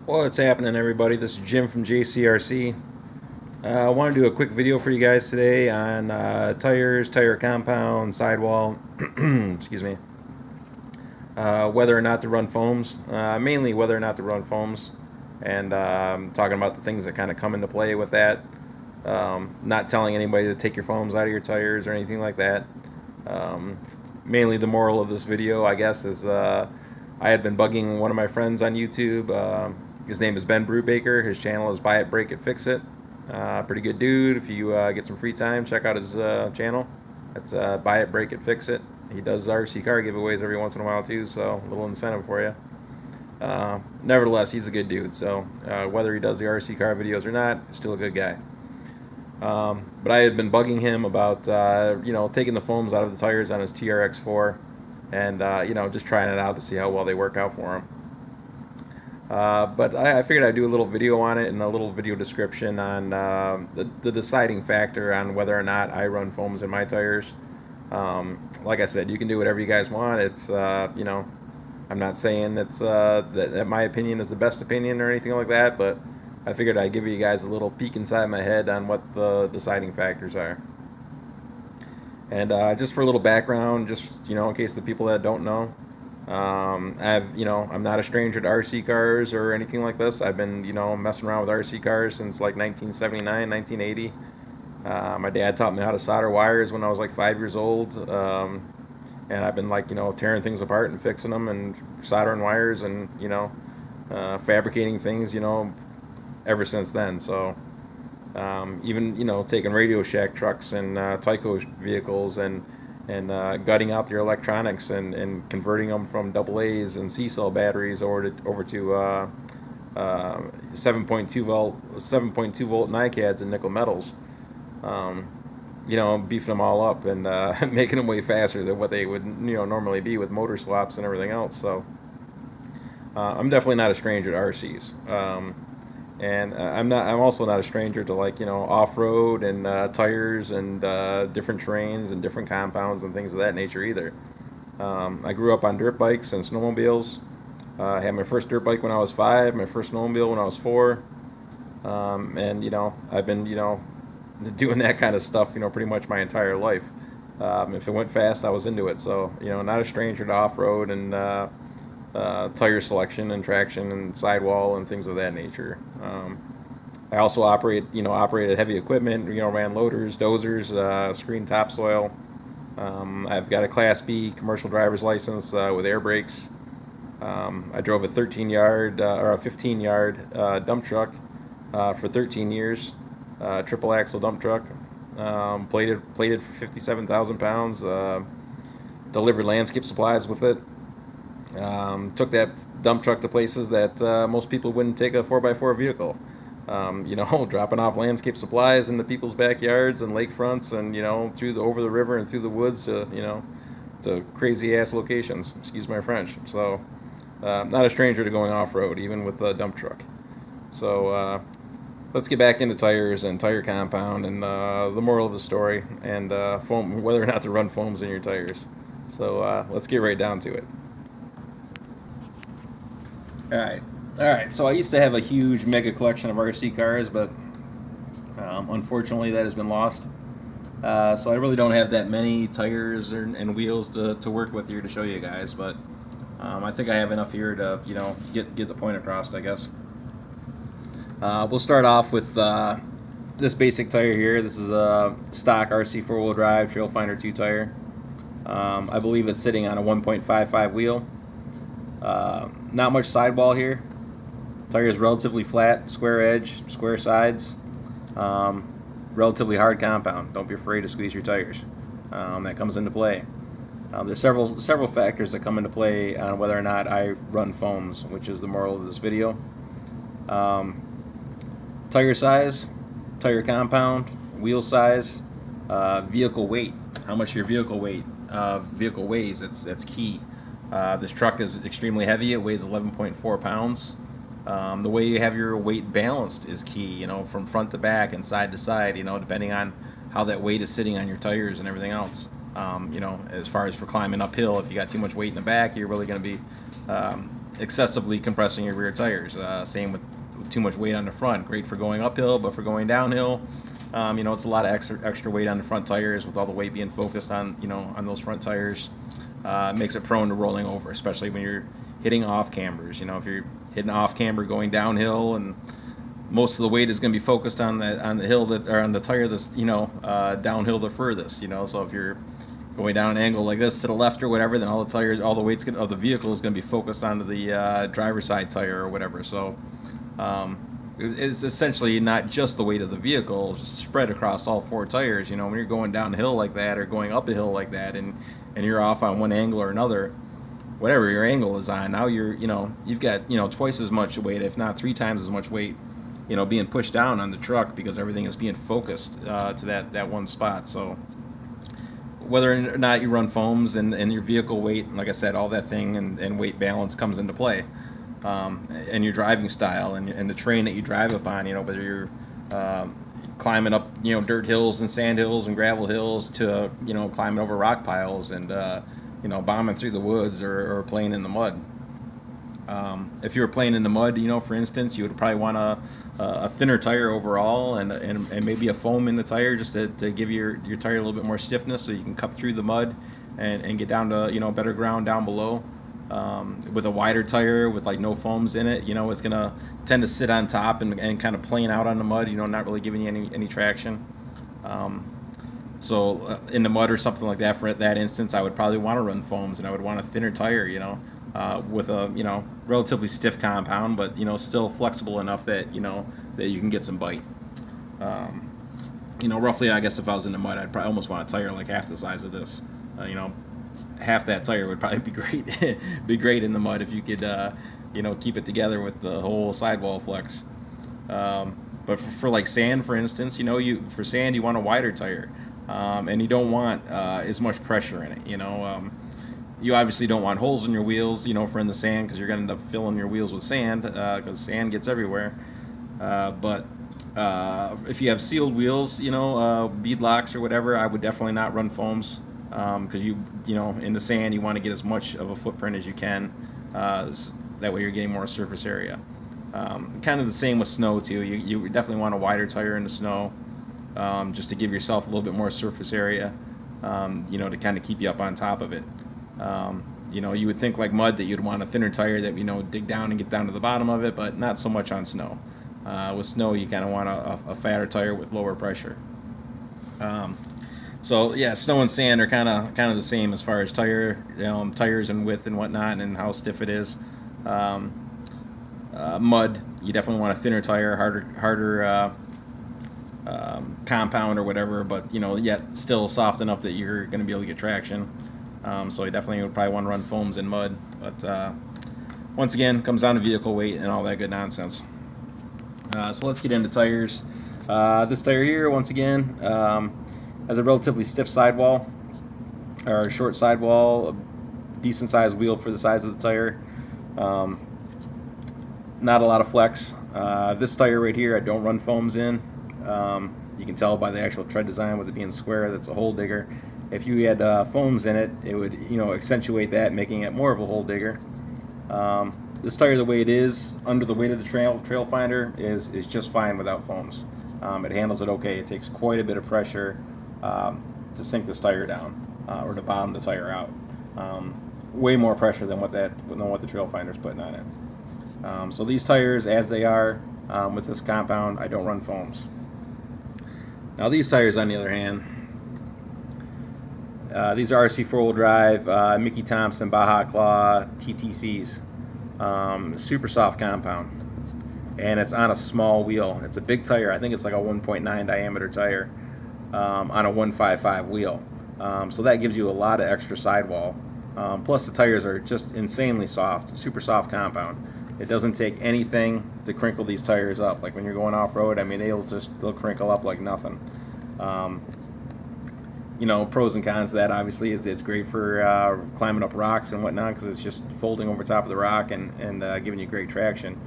What's happening, everybody? This is Jim from JCRC. I want to do a quick video for you guys today on tires, tire compound, sidewall, excuse me, whether or not to run foams, mainly whether or not to run foams, and talking about the things that kind of come into play with that. Not telling anybody to take your foams out of your tires or anything like that. Um, Mainly the moral of this video, I guess, is I had been bugging one of my friends on YouTube. His name is Ben Brubaker. His channel is Buy It, Break It, Fix It. Pretty good dude. If you get some free time, check out his channel. That's Buy It, Break It, Fix It. He does RC car giveaways every once in a while too, so a little incentive for you. Nevertheless, he's a good dude. So whether he does the RC car videos or not, still a good guy. But I had been bugging him about taking the foams out of the tires on his TRX4 and just trying it out to see how well they work out for him. But I figured I'd do a little video on it and a little video description on the deciding factor on whether or not I run foams in my tires. Like I said, you can do whatever you guys want. It's I'm not saying that my opinion is the best opinion or anything like that, but I figured I'd give you guys a little peek inside my head on what the deciding factors are. And just for a little background, just in case the people that don't know, I'm not a stranger to RC cars or anything like this. I've been messing around with RC cars since like 1979, 1980. My dad taught me how to solder wires when I was like 5 years old, and I've been like tearing things apart and fixing them and soldering wires and fabricating things ever since then. So even taking Radio Shack trucks and Tyco vehicles and gutting out their electronics and converting them from AA's and C-cell batteries over to 7.2 volt NiCads and nickel metals. Beefing them all up and making them way faster than what they would normally be with motor swaps and everything else. So I'm definitely not a stranger to RCs. And I'm also not a stranger to off-road and tires and different terrains and different compounds and things of that nature either. I grew up on dirt bikes and snowmobiles. I had my first dirt bike when I was 5, my first snowmobile when I was 4, and I've been doing that kind of stuff pretty much my entire life. If it went fast, I was into it. So not a stranger to off-road and tire selection and traction and sidewall and things of that nature. I also operated heavy equipment, ran loaders, dozers, screened topsoil. I've got a Class B commercial driver's license with air brakes. I drove a 13-yard or a 15-yard dump truck for 13 years, triple axle dump truck, plated for 57,000 pounds, delivered landscape supplies with it. Took that dump truck to places that most people wouldn't take a 4x4 vehicle. Dropping off landscape supplies into people's backyards and lakefronts and over the river and through the woods to crazy ass locations. Excuse my French. So not a stranger to going off road, even with a dump truck. So let's get back into tires and tire compound and the moral of the story and foam, whether or not to run foams in your tires. So let's get right down to it. All right. So I used to have a huge mega collection of RC cars, but unfortunately that has been lost. So I really don't have that many tires and wheels to work with here to show you guys, but I think I have enough here to get the point across, I guess. We'll start off with this basic tire here. This is a stock RC 4-wheel drive Trailfinder 2 tire. I believe it's sitting on a 1.55 wheel. Not much sidewall here. Tire is relatively flat, square edge, square sides, relatively hard compound. Don't be afraid to squeeze your tires. That comes into play. There's several factors that come into play on whether or not I run foams, which is the moral of this video. Tire size, tire compound, wheel size, vehicle weight. How much your vehicle weighs. That's key. This truck is extremely heavy. It weighs 11.4 pounds. The way you have your weight balanced is key, from front to back and side to side, depending on how that weight is sitting on your tires and everything else. As far as for climbing uphill, if you got too much weight in the back, you're really going to be excessively compressing your rear tires. Same with too much weight on the front. Great for going uphill, but for going downhill, it's a lot of extra weight on the front tires with all the weight being focused on on those front tires. Makes it prone to rolling over, especially when you're hitting off cambers. If you're hitting off camber going downhill, and most of the weight is going to be focused on the hill that, or on the tire that's downhill the furthest. So if you're going down an angle like this to the left or whatever, then all the weight of the vehicle is going to be focused onto the driver's side tire or whatever. So it's essentially not just the weight of the vehicle, it's just spread across all four tires. When you're going downhill like that or going up a hill like that, and you're off on one angle or another, whatever your angle is on, now you've got twice as much weight, if not 3 times as much weight, being pushed down on the truck because everything is being focused to that one spot. So whether or not you run foams and your vehicle weight, like I said, all that thing and weight balance comes into play, and your driving style and the terrain that you drive upon. Whether you're climbing up dirt hills and sand hills and gravel hills to climbing over rock piles and bombing through the woods or playing in the mud. If you were playing in the mud, for instance, you would probably want a thinner tire overall and maybe a foam in the tire just to give your tire a little bit more stiffness so you can cut through the mud and get down to better ground down below. With a wider tire with like no foams in it, it's going to tend to sit on top and kind of playing out on the mud, not really giving you any traction. So in the mud or something like that, for that instance, I would probably want to run foams, and I would want a thinner tire, with a relatively stiff compound, but still flexible enough that that you can get some bite. Roughly, I guess if I was in the mud, I'd probably almost want a tire like half the size of this. Half that tire would probably be great, in the mud if you could keep it together with the whole sidewall flex. But for like sand, for instance, for sand you want a wider tire, and you don't want as much pressure in it. You obviously don't want holes in your wheels, for in the sand, because you're going to end up filling your wheels with sand, because sand gets everywhere. But if you have sealed wheels, bead locks or whatever, I would definitely not run foams, because in the sand you want to get as much of a footprint as you can. That way you're getting more surface area. Kind of the same with snow too. You definitely want a wider tire in the snow, just to give yourself a little bit more surface area, to kind of keep you up on top of it. You would think like mud that you'd want a thinner tire that dig down and get down to the bottom of it, but not so much on snow. With snow, you kind of want a fatter tire with lower pressure. So yeah, snow and sand are kind of the same as far as tires and width and whatnot and how stiff it is. Mud, you definitely want a thinner tire, harder compound or whatever, but yet still soft enough that you're going to be able to get traction. So you definitely would probably want to run foams in mud, but once again, comes down to vehicle weight and all that good nonsense. So let's get into tires. This tire here, once again, has a relatively stiff sidewall, or short sidewall, a decent sized wheel for the size of the tire. Not a lot of flex. This tire right here, I don't run foams in. You can tell by the actual tread design with it being square, that's a hole digger. If you had foams in it, it would accentuate that, making it more of a hole digger. This tire, the way it is, under the weight of the trail finder, is just fine without foams. It handles it okay. It takes quite a bit of pressure to sink this tire down, or to bottom the tire out. Way more pressure than what the trail finder's putting on it. So these tires, as they are, with this compound, I don't run foams. Now these tires, on the other hand, these are RC 4-wheel drive, Mickey Thompson Baja Claw TTCs. Super soft compound, and it's on a small wheel. It's a big tire. I think it's like a 1.9 diameter tire on a 155 wheel. So that gives you a lot of extra sidewall. Plus the tires are just insanely soft, super soft compound. It doesn't take anything to crinkle these tires up. Like when you're going off-road, I mean, they'll crinkle up like nothing. Pros and cons to that, obviously, it's great for climbing up rocks and whatnot, because it's just folding over top of the rock and giving you great traction.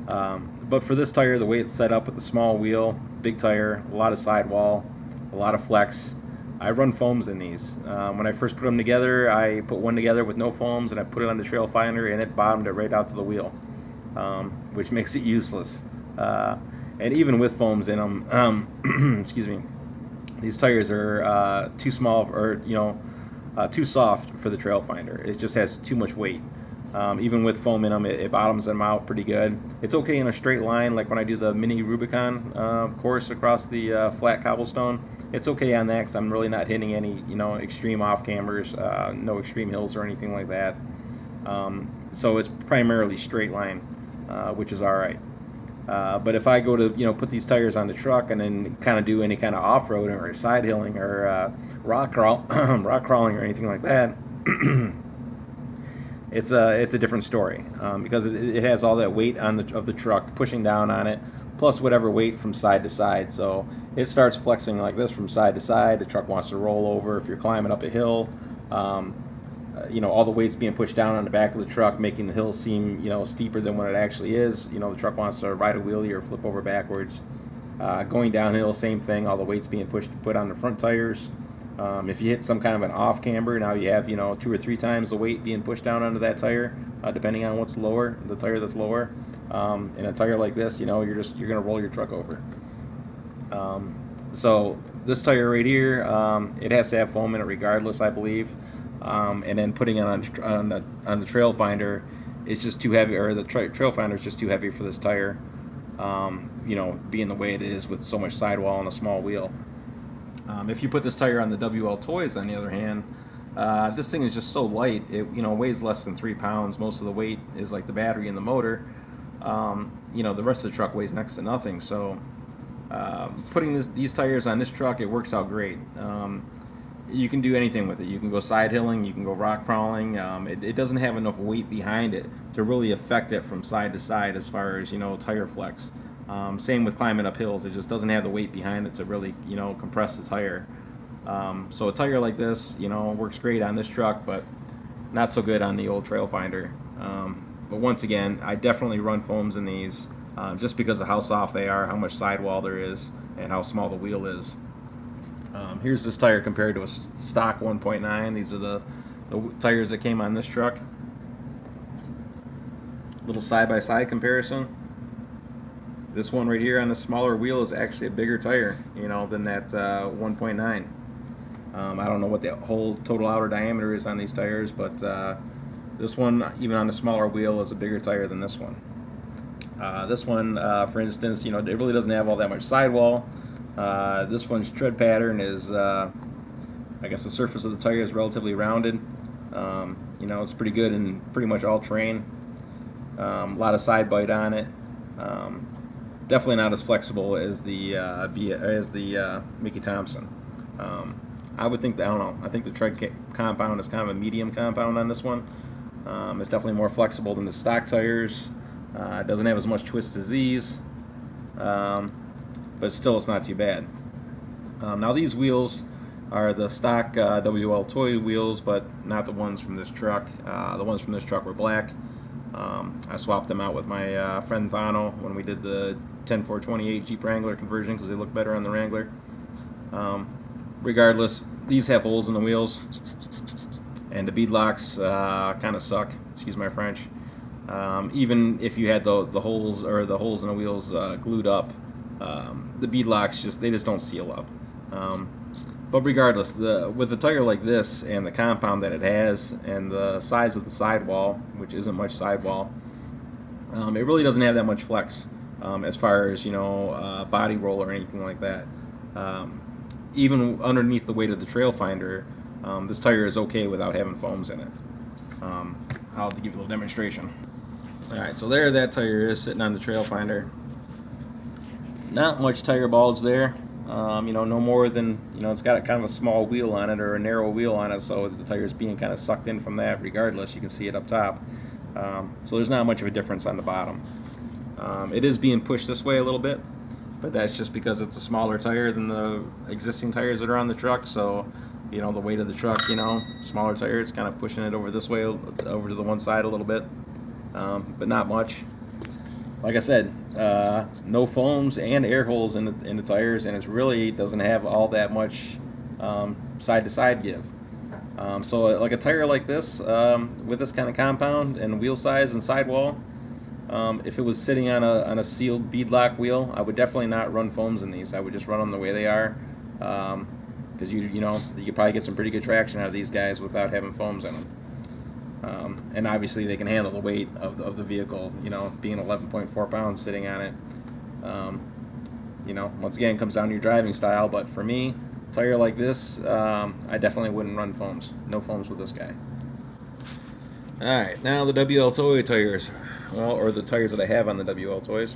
But for this tire, the way it's set up with the small wheel, big tire, a lot of sidewall, a lot of flex, I run foams in these. When I first put them together, I put one together with no foams, and I put it on the trail finder, and it bottomed it right out to the wheel, which makes it useless. And even with foams in them, excuse me, these tires are too small, or too soft for the trail finder. It just has too much weight. Even with foam in them, it bottoms them out pretty good. It's okay in a straight line, like when I do the mini Rubicon course across the flat cobblestone. It's okay on that because I'm really not hitting any extreme off cambers, no extreme hills or anything like that. So it's primarily straight line, which is all right. But if I go to put these tires on the truck and then kind of do any kind of off-roading or side hilling or rock crawling or anything like that, it's a different story, because it has all that weight of the truck pushing down on it, plus whatever weight from side to side. So it starts flexing like this from side to side. The truck wants to roll over if you're climbing up a hill. All the weight's being pushed down on the back of the truck, making the hill seem steeper than what it actually is. The truck wants to ride a wheelie or flip over backwards. Going downhill, same thing. All the weight's being put on the front tires. If you hit some kind of an off camber, now you have 2 or 3 times the weight being pushed down onto that tire, depending on what's lower, the tire that's lower. In a tire like this, you're gonna roll your truck over. So this tire right here, it has to have foam in it regardless, I believe. And then putting it on the trail finder, it's just too heavy, or the trail finder is just too heavy for this tire. Being the way it is with so much sidewall and a small wheel. If you put this tire on the WL Toys, on the other hand, this thing is just so light. It weighs less than 3 pounds. Most of the weight is like the battery and the motor. The rest of the truck weighs next to nothing. So putting these tires on this truck, it works out great. You can do anything with it. You can go side hilling, you can go rock crawling. It doesn't have enough weight behind it to really affect it from side to side as far as tire flex. Same with climbing up hills. It just doesn't have the weight behind it to really compress the tire. So a tire like this works great on this truck, but not so good on the old trail finder. But once again, I definitely run foams in these, just because of how soft they are, how much sidewall there is, and how small the wheel is. Here's this tire compared to a stock 1.9. These are the tires that came on this truck. Little side-by-side comparison. This one right here on the smaller wheel is actually a bigger tire, than that 1.9. I don't know what the whole total outer diameter is on these tires, but this one, even on the smaller wheel, is a bigger tire than this one. This one, for instance, it really doesn't have all that much sidewall. This one's tread pattern is, I guess the surface of the tire is relatively rounded. It's pretty good in pretty much all terrain. A lot of side bite on it. Definitely not as flexible as the Mickey Thompson. I would think that, I don't know, I think the tread compound is kind of a medium compound on this one. It's definitely more flexible than the stock tires. It doesn't have as much twist as these, but still it's not too bad. Now these wheels are the stock WL Toy wheels, but not the ones from this truck. The ones from this truck were black. I swapped them out with my friend Thano when we did the 10428 Jeep Wrangler conversion because they look better on the Wrangler. Regardless, these have holes in the wheels, and the bead locks kind of suck. Excuse my French. Even if you had the holes in the wheels glued up, the bead locks just don't seal up. But regardless, with a tire like this and the compound that it has and the size of the sidewall, which isn't much sidewall, it really doesn't have that much flex as far as body roll or anything like that. Even underneath the weight of the trail finder, this tire is okay without having foams in it. I'll give you a little demonstration. Alright, so there that tire is sitting on the trail finder. Not much tire bulge there. No more than, it's got kind of a small wheel on it, or a narrow wheel on it, so the tire is being kind of sucked in from that. Regardless, you can see it up top. So there's not much of a difference on the bottom. It is being pushed this way a little bit, but that's just because it's a smaller tire than the existing tires that are on the truck. So, the weight of the truck, smaller tire, it's kind of pushing it over this way, over to the one side a little bit, but not much. Like I said, no foams and air holes in the tires, and it really doesn't have all that much side-to-side give. So like a tire like this, with this kind of compound and wheel size and sidewall, if it was sitting on a sealed beadlock wheel, I would definitely not run foams in these. I would just run them the way they are, because you know you could probably get some pretty good traction out of these guys without having foams in them. And obviously they can handle the weight of the vehicle, you know, being 11.4 pounds sitting on it. You know, once again, it comes down to your driving style, but for me, a tire like this, I definitely wouldn't run foams. No foams with this guy. Alright, now the WL Toy tires, well, or the tires that I have on the WL Toys.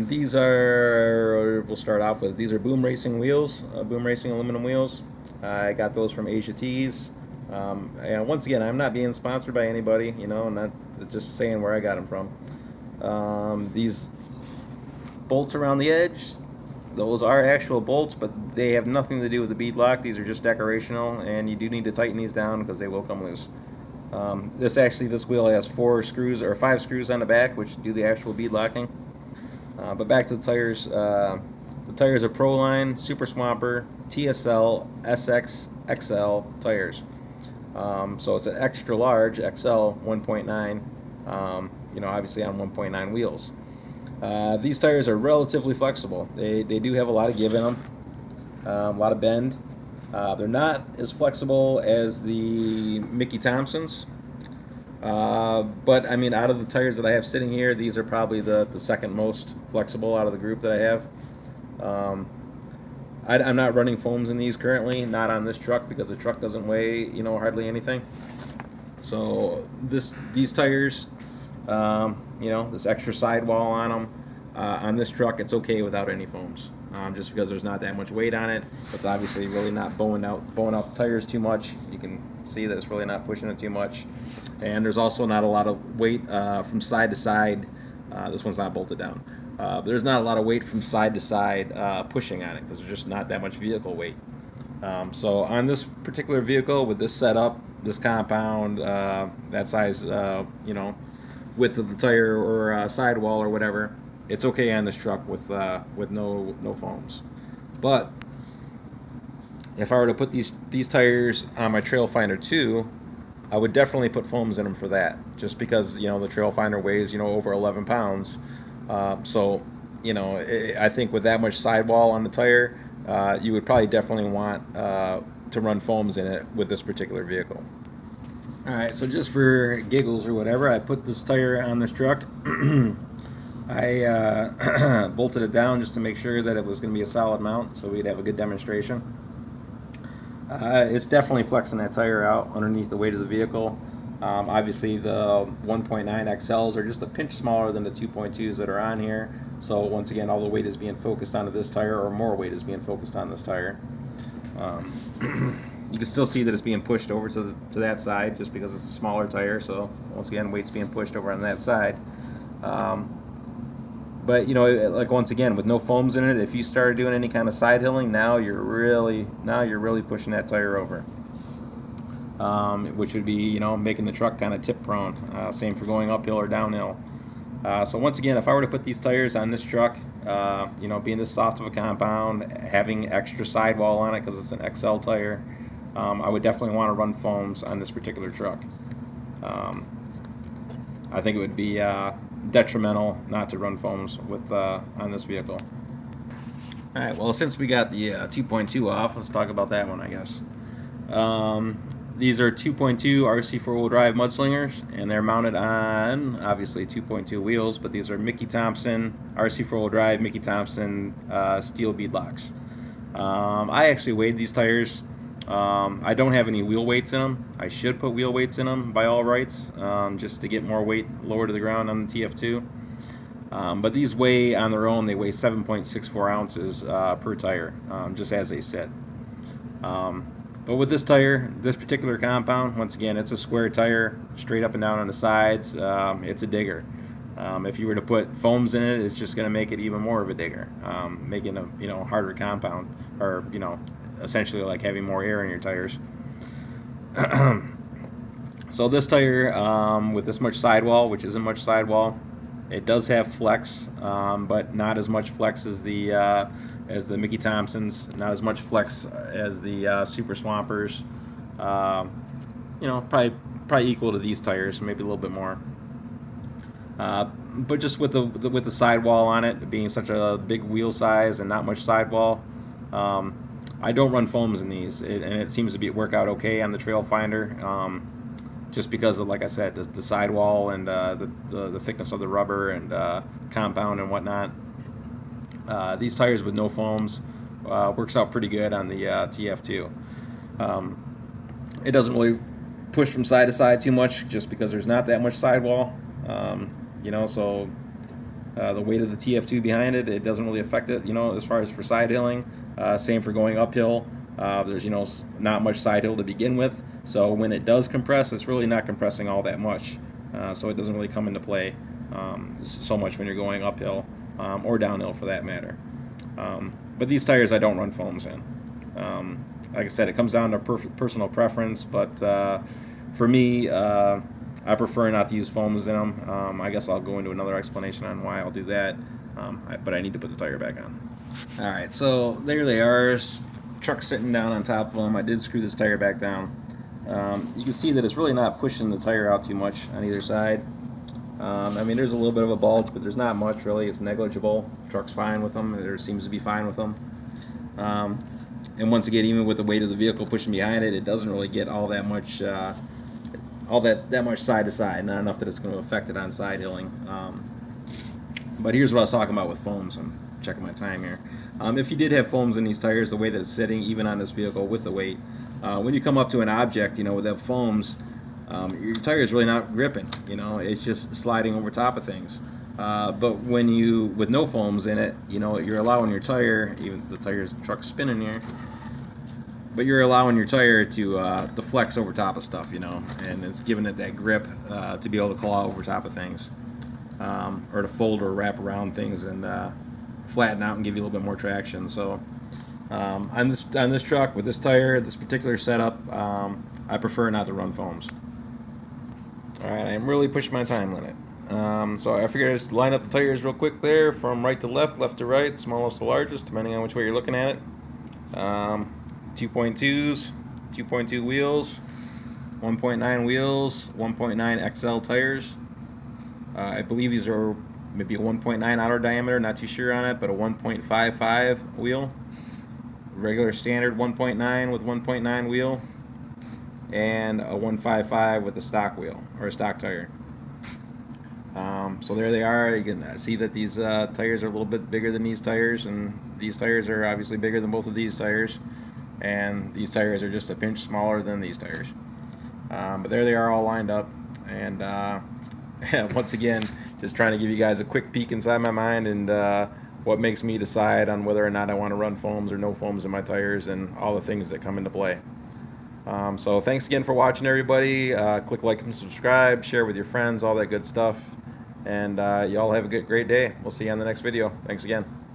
These are, we'll start off with, these are Boom Racing wheels, Boom Racing aluminum wheels. I got those from Asia Tees. And once again, I'm not being sponsored by anybody, you know, I'm not just saying where I got them from. These bolts around the edge, those are actual bolts, but they have nothing to do with the bead lock. These are just decorational, and you do need to tighten these down because they will come loose. This wheel has 4 screws or 5 screws on the back, which do the actual bead locking. But back to the tires. The tires are Proline, Super Swamper, TSL, SX, XL tires. So it's an extra large XL 1.9. You know, obviously on 1.9 wheels. These tires are relatively flexible. They do have a lot of give in them, a lot of bend. They're not as flexible as the Mickey Thompsons, but I mean, out of the tires that I have sitting here, these are probably the second most flexible out of the group that I have. I'm not running foams in these currently, not on this truck, because the truck doesn't weigh, you know, hardly anything. So these tires, you know, this extra sidewall on them, on this truck, it's okay without any foams, just because there's not that much weight on it. It's obviously really not bowing out the tires too much. You can see that it's really not pushing it too much, and there's also not a lot of weight from side to side. This one's not bolted down. There's not a lot of weight from side to side pushing on it, because there's just not that much vehicle weight. So on this particular vehicle, with this setup, this compound, that size, you know, width of the tire or sidewall or whatever, it's okay on this truck with no foams. But if I were to put these tires on my Trail Finder 2, I would definitely put foams in them for that, just because, you know, the Trail Finder weighs, you know, over 11 pounds. So, you know, I think with that much sidewall on the tire, you would probably definitely want to run foams in it with this particular vehicle. Alright, so just for giggles or whatever, I put this tire on this truck. I bolted it down just to make sure that it was going to be a solid mount, so we'd have a good demonstration. It's definitely flexing that tire out underneath the weight of the vehicle. Obviously the 1.9 XLs are just a pinch smaller than the 2.2s that are on here, so once again all the weight is being focused onto this tire, or more weight is being focused on this tire. You can still see that it's being pushed over to that side just because it's a smaller tire, so once again weight's being pushed over on that side. But you know, like once again, with no foams in it, if you started doing any kind of side hilling, now you're really pushing that tire over, which would be, you know, making the truck kind of tip prone. Same for going uphill or downhill. So once again, if I were to put these tires on this truck, you know, being this soft of a compound, having extra sidewall on it because it's an XL tire, I would definitely want to run foams on this particular truck. I think it would be detrimental not to run foams with on this vehicle. Alright, well, since we got the 2.2 off, let's talk about that one, I guess. These are 2.2 RC four-wheel drive mudslingers, and they're mounted on, obviously, 2.2 wheels, but these are Mickey Thompson RC four-wheel drive Mickey Thompson steel beadlocks. I actually weighed these tires. I don't have any wheel weights in them. I should put wheel weights in them by all rights, just to get more weight lower to the ground on the TF2. But these weigh on their own, they weigh 7.64 ounces per tire, just as they sit. But with this tire, this particular compound, once again, it's a square tire, straight up and down on the sides. It's a digger. If you were to put foams in it, it's just going to make it even more of a digger, making a, you know, harder compound, or, you know, essentially like having more air in your tires. So this tire, with this much sidewall, which isn't much sidewall, it does have flex, but not as much flex as the as the Mickey Thompsons, not as much flex as the Super Swampers. You know, probably equal to these tires, maybe a little bit more. But just with the sidewall on it being such a big wheel size and not much sidewall, I don't run foams in these, and it seems to work out okay on the Trail Finder. Just because of, like I said, the sidewall and the thickness of the rubber and compound and whatnot. These tires with no foams works out pretty good on the TF2. It doesn't really push from side to side too much, just because there's not that much sidewall. You know, so the weight of the TF2 behind it, it doesn't really affect it. You know, as far as for side hilling, same for going uphill. There's, you know, not much side hill to begin with, so when it does compress, it's really not compressing all that much. So it doesn't really come into play so much when you're going uphill or downhill for that matter. But these tires I don't run foams in. Like I said, it comes down to personal preference, but for me, I prefer not to use foams in them. I guess I'll go into another explanation on why I'll do that, but I need to put the tire back on. Alright, so there they are, truck sitting down on top of them. I did screw this tire back down. You can see that it's really not pushing the tire out too much on either side. I mean, there's a little bit of a bulge, but there's not much really. It's negligible. The truck's fine with them. It seems to be fine with them. And once again, even with the weight of the vehicle pushing behind it, it doesn't really get all that much that much side to side. Not enough that it's going to affect it on side hilling. But here's what I was talking about with foams. I'm checking my time here. If you did have foams in these tires, the way that it's sitting, even on this vehicle with the weight, when you come up to an object, you know, without foams, your tire is really not gripping. You know, it's just sliding over top of things. But when with no foams in it, you know, you're allowing your tire, even the truck's spinning here, but you're allowing your tire to flex over top of stuff, you know, and it's giving it that grip to be able to claw over top of things, or to fold or wrap around things and flatten out and give you a little bit more traction. So on this truck with this tire, this particular setup, I prefer not to run foams. All right, I'm really pushing my time limit. So I figured I'd just line up the tires real quick there, from right to left, left to right, smallest to largest, depending on which way you're looking at it. 2.2s, 2.2 wheels, 1.9 wheels, 1.9 XL tires. I believe these are maybe a 1.9 outer diameter, not too sure on it, but a 1.55 wheel. Regular standard 1.9 with 1.9 wheel, and a 155 with a stock wheel, or a stock tire. So there they are. You can see that these tires are a little bit bigger than these tires, and these tires are obviously bigger than both of these tires, and these tires are just a pinch smaller than these tires. But there they are, all lined up, and once again, just trying to give you guys a quick peek inside my mind and what makes me decide on whether or not I want to run foams or no foams in my tires, and all the things that come into play. So thanks again for watching, everybody. Click like and subscribe, share with your friends, all that good stuff. And y'all have a great day. We'll see you on the next video. Thanks again.